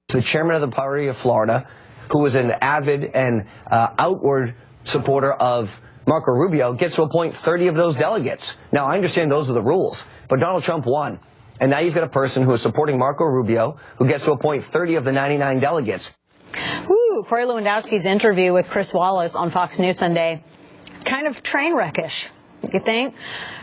the chairman of the party of Florida, who was an avid and outward supporter of Marco Rubio, gets to appoint 30 of those delegates. Now, I understand those are the rules, but Donald Trump won. And now you've got a person who is supporting Marco Rubio who gets to appoint 30 of the 99 delegates. Ooh, Corey Lewandowski's interview with Chris Wallace on Fox News Sunday, kind of train wreckish. You think?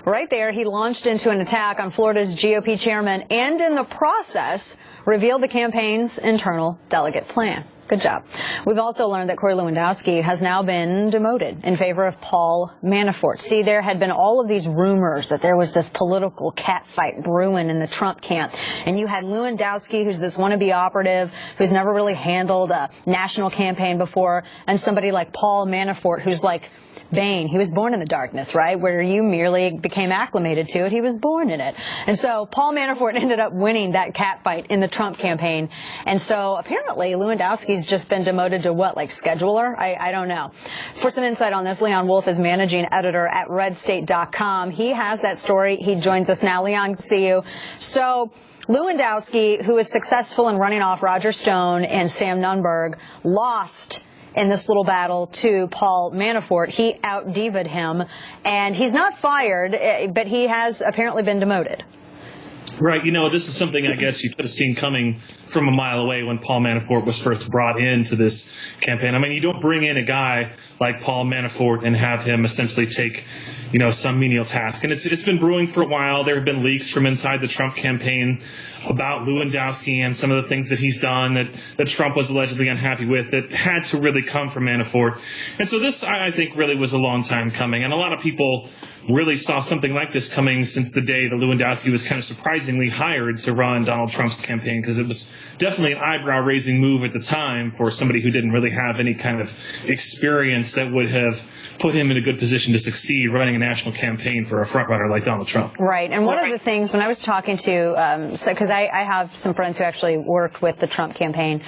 Right there, he launched into an attack on Florida's GOP chairman and in the process revealed the campaign's internal delegate plan. Good job. We've also learned that Corey Lewandowski has now been demoted in favor of Paul Manafort. See, there had been all of these rumors that there was this political catfight brewing in the Trump camp. And you had Lewandowski, who's this wannabe operative, who's never really handled a national campaign before, and somebody like Paul Manafort, who's like Bane. He was born in the darkness, right? Where you merely became acclimated to it. He was born in it. And so Paul Manafort ended up winning that catfight in the Trump campaign. And so apparently Lewandowski's just been demoted to what, like scheduler? I don't know. For some insight on this, Leon Wolf is managing editor at redstate.com. He has that story. He joins us now. Leon, good to see you. So Lewandowski, who is successful in running off Roger Stone and Sam Nunberg, lost in this little battle to Paul Manafort. He out-diva'd him, and he's not fired, but he has apparently been demoted. Right. You know, this is something I guess you could have seen coming from a mile away when Paul Manafort was first brought into this campaign. I mean, you don't bring in a guy like Paul Manafort and have him essentially take, you know, some menial task. And it's been brewing for a while. There have been leaks from inside the Trump campaign about Lewandowski and some of the things that he's done that Trump was allegedly unhappy with that had to really come from Manafort. And so this, I think, really was a long time coming. And a lot of people really saw something like this coming since the day that Lewandowski was kind of surprisingly hired to run Donald Trump's campaign, because it was definitely an eyebrow-raising move at the time for somebody who didn't really have any kind of experience that would have put him in a good position to succeed running a national campaign for a frontrunner like Donald Trump. Right. And one of the things, when I was talking to, because I have some friends who actually worked with the Trump campaign,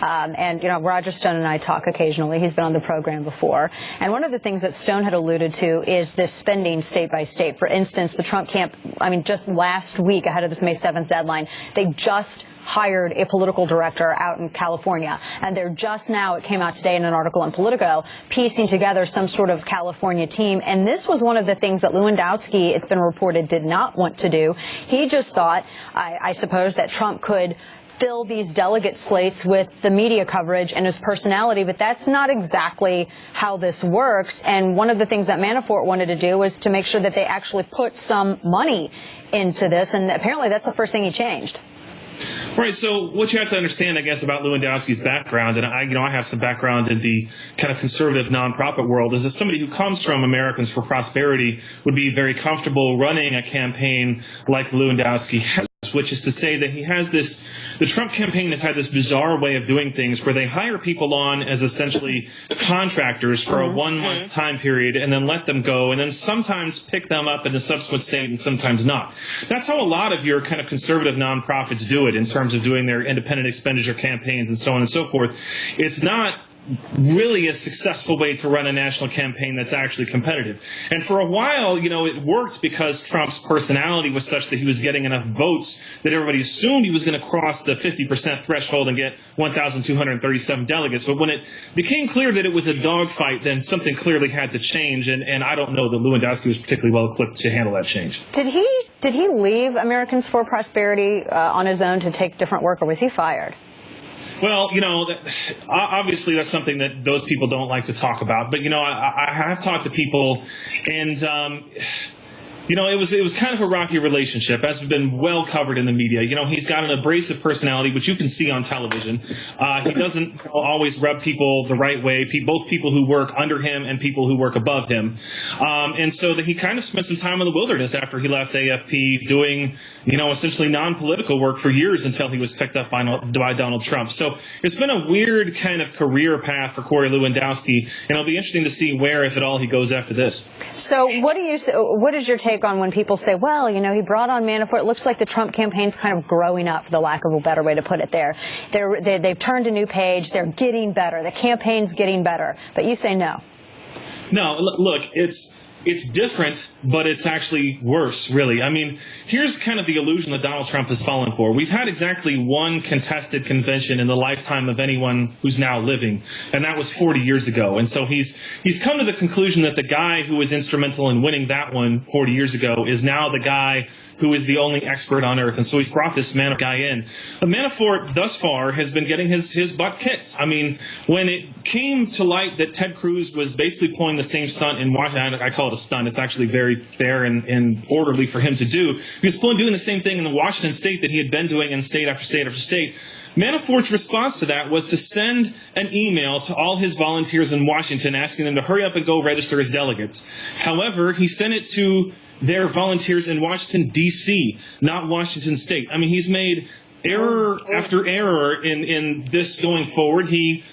and, you know, Roger Stone and I talk occasionally. He's been on the program before. And one of the things that Stone had alluded to is this spending state by state. For instance, the Trump camp, I mean, just last week ahead of this May 7th deadline, they just hired a political director out in California. And they're just now, it came out today in an article in Politico, piecing together some sort of California team. And this was one of the things that Lewandowski, it's been reported, did not want to do. He just thought, I suppose, that Trump could fill these delegate slates with the media coverage and his personality, but that's not exactly how this works. And one of the things that Manafort wanted to do was to make sure that they actually put some money into this, and apparently that's the first thing he changed. Right. So what you have to understand, I guess, about Lewandowski's background, and I have some background in the kind of conservative nonprofit world, is that somebody who comes from Americans for Prosperity would be very comfortable running a campaign like Lewandowski has, which is to say that he has this, the Trump campaign has had this bizarre way of doing things where they hire people on as essentially contractors for a 1 month time period and then let them go and then sometimes pick them up in a subsequent state and sometimes not. That's how a lot of your kind of conservative nonprofits do it in terms of doing their independent expenditure campaigns and so on and so forth. It's not really a successful way to run a national campaign that's actually competitive. And for a while, you know, it worked because Trump's personality was such that he was getting enough votes that everybody assumed he was going to cross the 50% threshold and get 1,237 delegates. But when it became clear that it was a dogfight, then something clearly had to change. And I don't know that Lewandowski was particularly well equipped to handle that change. Did he leave Americans for Prosperity on his own to take different work, or was he fired? Well, you know, obviously that's something that those people don't like to talk about. But, you know, I have talked to people, and, you know, it was kind of a rocky relationship, as has been well covered in the media. You know, he's got an abrasive personality, which you can see on television. He doesn't always rub people the right way, both people who work under him and people who work above him. And so that he kind of spent some time in the wilderness after he left AFP doing, you know, essentially non-political work for years until he was picked up by Donald Trump. So it's been a weird kind of career path for Corey Lewandowski, and it'll be interesting to see where, if at all, he goes after this. So what is your take on when people say, well, you know, he brought on Manafort? It looks like the Trump campaign's kind of growing up, for the lack of a better way to put it there. They've turned a new page. They're getting better. The campaign's getting better. But you say no. No, look, it's it's different, but it's actually worse, really. I mean, here's kind of the illusion that Donald Trump has fallen for. We've had exactly one contested convention in the lifetime of anyone who's now living, and that was 40 years ago. And so he's come to the conclusion that the guy who was instrumental in winning that one 40 years ago is now the guy who is the only expert on earth. And so he's brought this Manafort guy in. But Manafort, thus far, has been getting his butt kicked. I mean, when it came to light that Ted Cruz was basically pulling the same stunt in Washington, I call it a stunt. It's actually very fair and orderly for him to do. He was doing the same thing in the Washington state that he had been doing in state after state after state. Manafort's response to that was to send an email to all his volunteers in Washington asking them to hurry up and go register as delegates. However, he sent it to their volunteers in Washington, D.C., not Washington State. I mean, he's made error after error in this going forward. He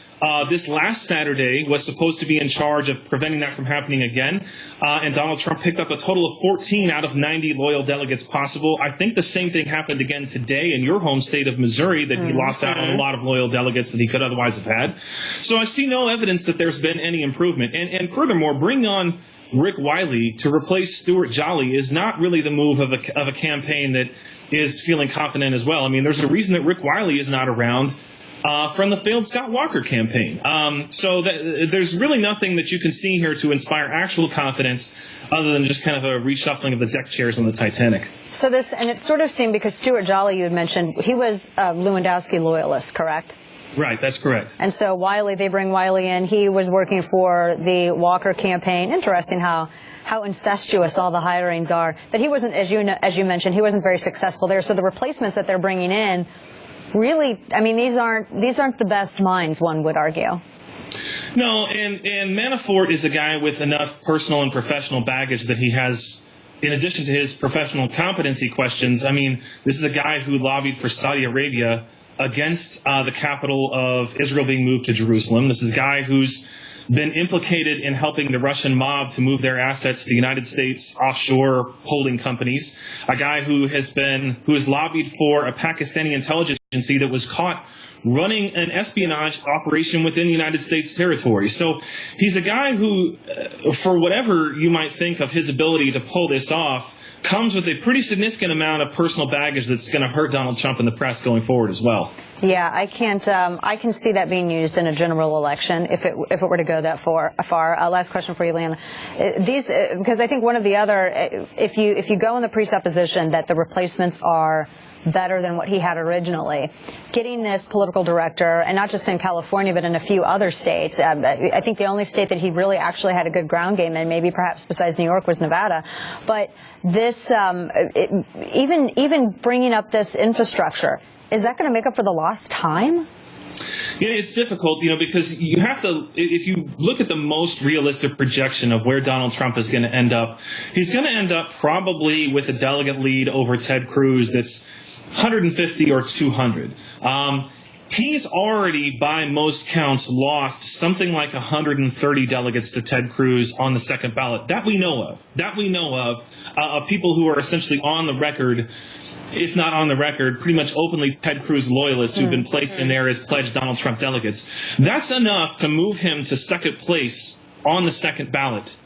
this last Saturday was supposed to be in charge of preventing that from happening again, and Donald Trump picked up a total of 14 out of 90 loyal delegates possible. I think the same thing happened again today in your home state of Missouri, that he lost out on a lot of loyal delegates that he could otherwise have had. So I see no evidence that there's been any improvement. And furthermore, bringing on Rick Wiley to replace Stuart Jolly is not really the move of a campaign that is feeling confident as well. I mean, there's a reason that Rick Wiley is not around from the failed Scott Walker campaign. So there's really nothing that you can see here to inspire actual confidence other than just kind of a reshuffling of the deck chairs on the Titanic. So this, and it sort of seemed, because Stuart Jolly, you had mentioned, he was a Lewandowski loyalist, correct? Right, that's correct. And so Wiley, they bring Wiley in. He was working for the Walker campaign. Interesting how incestuous all the hirings are. That he wasn't, as you mentioned, he wasn't very successful there. So the replacements that they're bringing in, really, I mean, these aren't the best minds, one would argue. No, and Manafort is a guy with enough personal and professional baggage that he has, in addition to his professional competency questions. I mean, this is a guy who lobbied for Saudi Arabia against the capital of Israel being moved to Jerusalem. This is a guy who's been implicated in helping the Russian mob to move their assets to the United States offshore holding companies. A guy who has lobbied for a Pakistani intelligence agency that was caught running an espionage operation within the United States territory. So he's a guy who, for whatever you might think of his ability to pull this off, comes with a pretty significant amount of personal baggage that's going to hurt Donald Trump in the press going forward as well. Yeah, I can see that being used in a general election if it were to go that far. Last question for you, Leanna. Because I think one of the other, if you go in the presupposition that the replacements are better than what he had originally, getting this political director, and not just in California, but in a few other states. I think the only state that he really actually had a good ground game in, maybe perhaps besides New York, was Nevada. But this, even bringing up this infrastructure, is that going to make up for the lost time? Yeah, it's difficult, because you have to, if you look at the most realistic projection of where Donald Trump is going to end up, he's going to end up probably with a delegate lead over Ted Cruz that's 150 or 200. He's already, by most counts, lost something like 130 delegates to Ted Cruz on the second ballot. That we know of people who are essentially on the record, if not on the record, pretty much openly Ted Cruz loyalists who've been placed in there as pledged Donald Trump delegates. That's enough to move him to second place on the second ballot,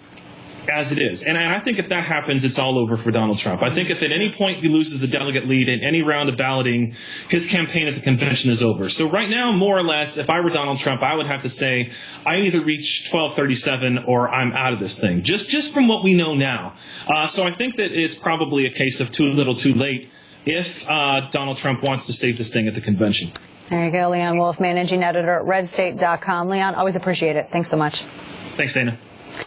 as it is. And I think if that happens, it's all over for Donald Trump. I think if at any point he loses the delegate lead in any round of balloting, his campaign at the convention is over. So right now, more or less, if I were Donald Trump, I would have to say I either reach 1237 or I'm out of this thing, just from what we know now. So I think that it's probably a case of too little too late if Donald Trump wants to save this thing at the convention. There you go, Leon Wolf, managing editor at RedState.com. Leon, always appreciate it. Thanks so much. Thanks, Dana.